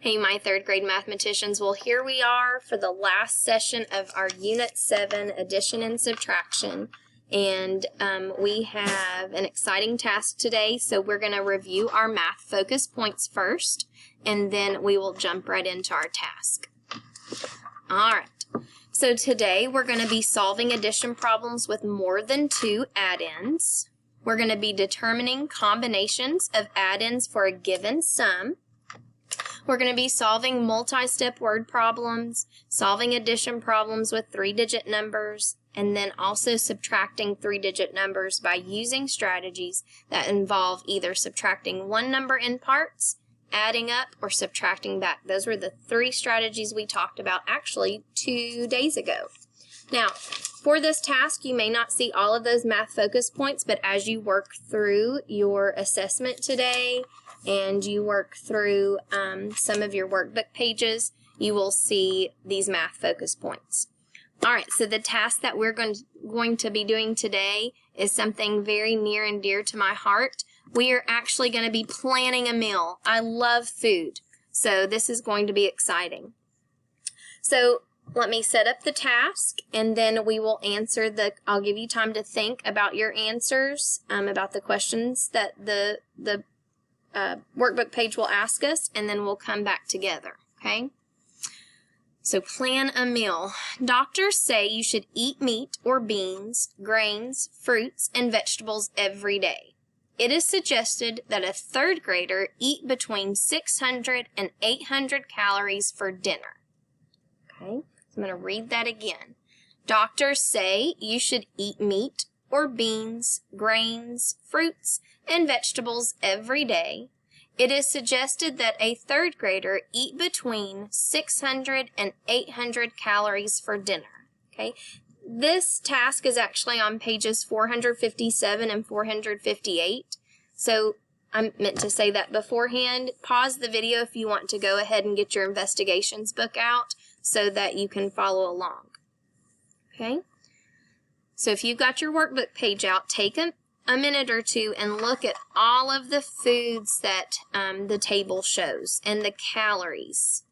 Hey, my third grade mathematicians. Well, here we are for the last session of our Unit 7 addition and subtraction. And we have an exciting task today, so we're going to review our math focus points first, and then we will jump right into our task. All right, so today we're going to be solving addition problems with more than 2 add-ins. We're going to be determining combinations of add-ins for a given sum. We're going to be solving multi-step word problems, solving addition problems with 3-digit numbers, and then also subtracting 3-digit numbers by using strategies that involve either subtracting one number in parts, adding up, or subtracting back. Those were the 3 strategies we talked about actually 2 days ago. Now, for this task, you may not see all of those math focus points, but as you work through your assessment today and you work through some of your workbook pages, you will see these math focus points. All right, so the task that we're going to be doing today is something very near and dear to my heart. We are actually going to be planning a meal. I love food, so this is going to be exciting. So let me set up the task, and then we will answer I'll give you time to think about your answers, about the questions that the workbook page will ask us, and then we'll come back together, okay? So plan a meal. Doctors say you should eat meat or beans, grains, fruits, and vegetables every day. It is suggested that a 3rd grader eat between 600 and 800 calories for dinner. Okay, so I'm going to read that again. Doctors say you should eat meat or beans, grains, fruits, and vegetables every day. It is suggested that a 3rd grader eat between 600 and 800 calories for dinner. Okay, this task is actually on pages 457 and 458. So I meant to say that beforehand. Pause the video if you want to go ahead and get your investigations book out so that you can follow along. Okay, so if you've got your workbook page out, take a minute or two and look at all of the foods that the table shows and the calories.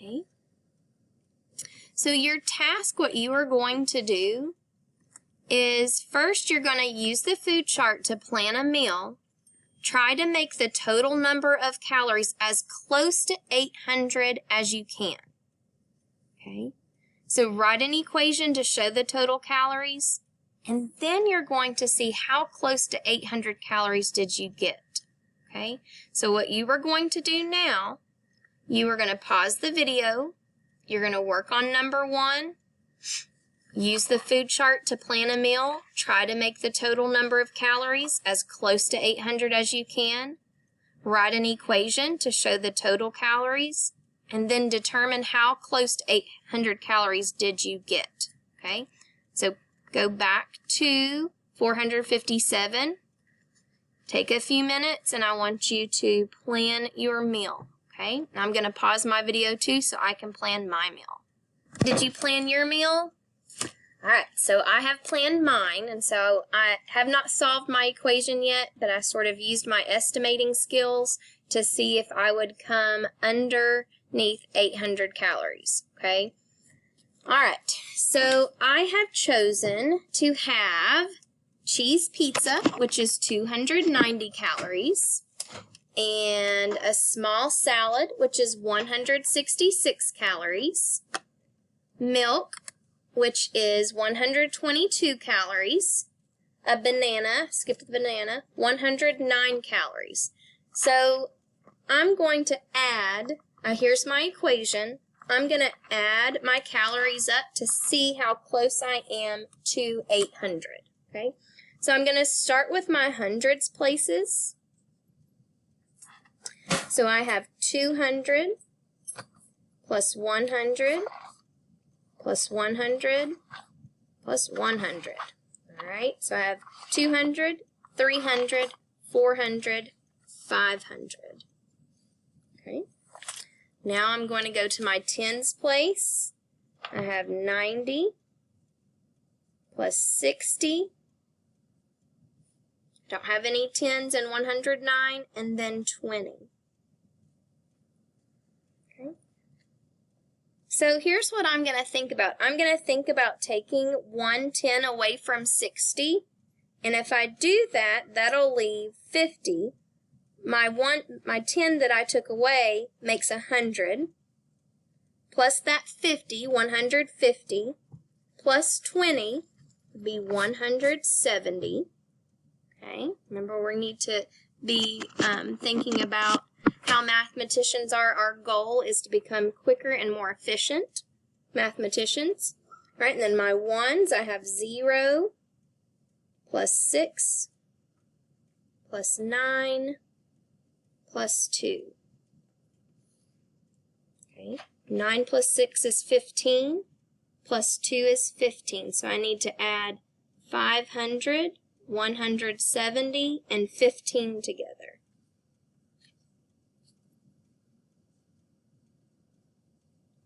Okay. So your task, what you are going to do is first you're going to use the food chart to plan a meal. Try to make the total number of calories as close to 800 as you can. Okay, so write an equation to show the total calories, and then you're going to see how close to 800 calories did you get. Okay, so what you are going to do now, you are going to pause the video. You're going to work on number 1. Use the food chart to plan a meal. Try to make the total number of calories as close to 800 as you can. Write an equation to show the total calories, and then determine how close to 800 calories did you get. Okay, so go back to 457. Take a few minutes, and I want you to plan your meal. Okay, and I'm going to pause my video too so I can plan my meal. Did you plan your meal? All right, so I have planned mine, and so I have not solved my equation yet, but I sort of used my estimating skills to see if I would come underneath 800 calories, okay? All right, so I have chosen to have cheese pizza, which is 290 calories, and a small salad, which is 166 calories, milk, which is 122 calories, a banana, skip the banana, 109 calories. So I'm going to add, here's my equation, I'm going to add my calories up to see how close I am to 800, okay? So I'm going to start with my hundreds places. So I have 200 plus 100 plus 100 plus 100. All right, so I have 200, 300, 400, 500. Okay, now I'm going to go to my tens place, I have 90 plus 60. Don't have any 10s in 109, and then 20. Okay. So here's what I'm going to think about. I'm going to think about taking 110 away from 60, and if I do that, that'll leave 50. My 10 that I took away makes 100, plus that 50, 150, plus 20 would be 170. Okay, remember we need to be thinking about how mathematicians are. Our goal is to become quicker and more efficient mathematicians. Right, and then my ones, I have 0 plus 6 plus 9 plus 2. Okay, 9 plus 6 is 15, plus 2 is 15. So I need to add 500, 170, and 15 together.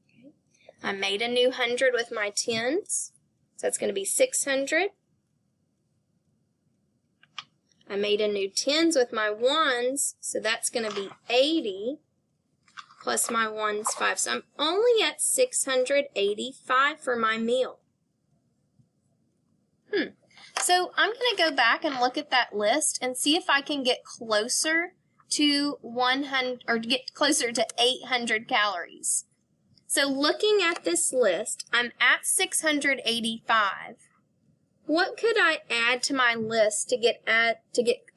Okay. I made a new 100 with my 10s, so that's going to be 600. I made a new 10s with my 1s, so that's going to be 80, plus my 1s 5. So I'm only at 685 for my meal. So I'm going to go back and look at that list and see if I can get closer to 100 or get closer to 800 calories. So looking at this list, I'm at 685. What could I add to my list to get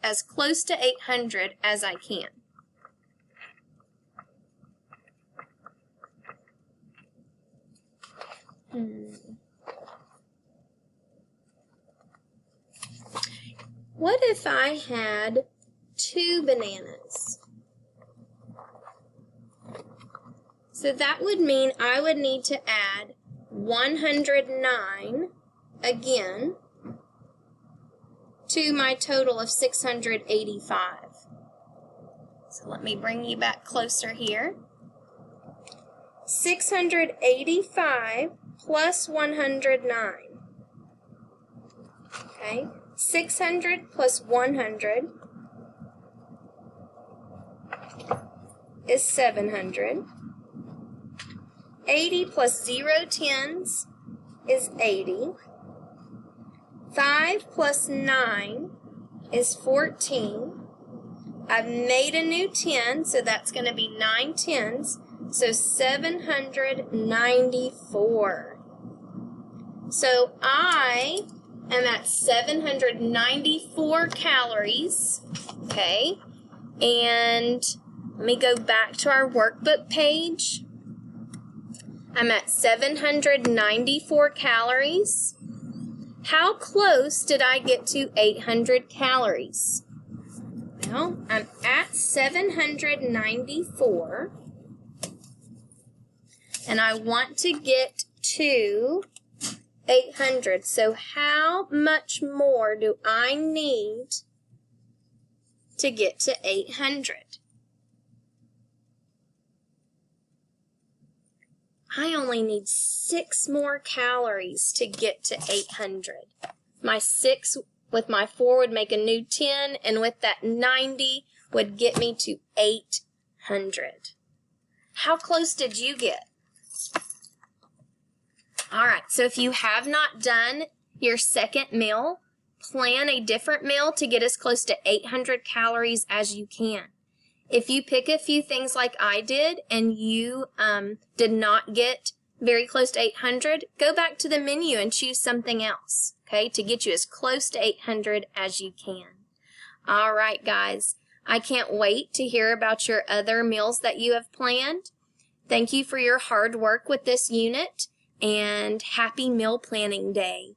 as close to 800 as I can? What if I had 2 bananas? So that would mean I would need to add 109 again to my total of 685. So let me bring you back closer here. 685 plus 109. Okay, 600 plus 100 is 700. 80 plus 0 tens is 80. 5 plus 9 is 14. I've made a new 10, so that's going to be 9 tens, so 794. So I am at 794 calories, okay? And let me go back to our workbook page. I'm at 794 calories. How close did I get to 800 calories? Well, I'm at 794, and I want to get to 800. So how much more do I need to get to 800? I only need 6 more calories to get to 800. My 6 with my 4 would make a new 10, and with that 90 would get me to 800. How close did you get? All right, so if you have not done your second meal, plan a different meal to get as close to 800 calories as you can. If you pick a few things like I did and you did not get very close to 800, go back to the menu and choose something else, okay, to get you as close to 800 as you can. All right, guys, I can't wait to hear about your other meals that you have planned. Thank you for your hard work with this unit, and happy meal planning day.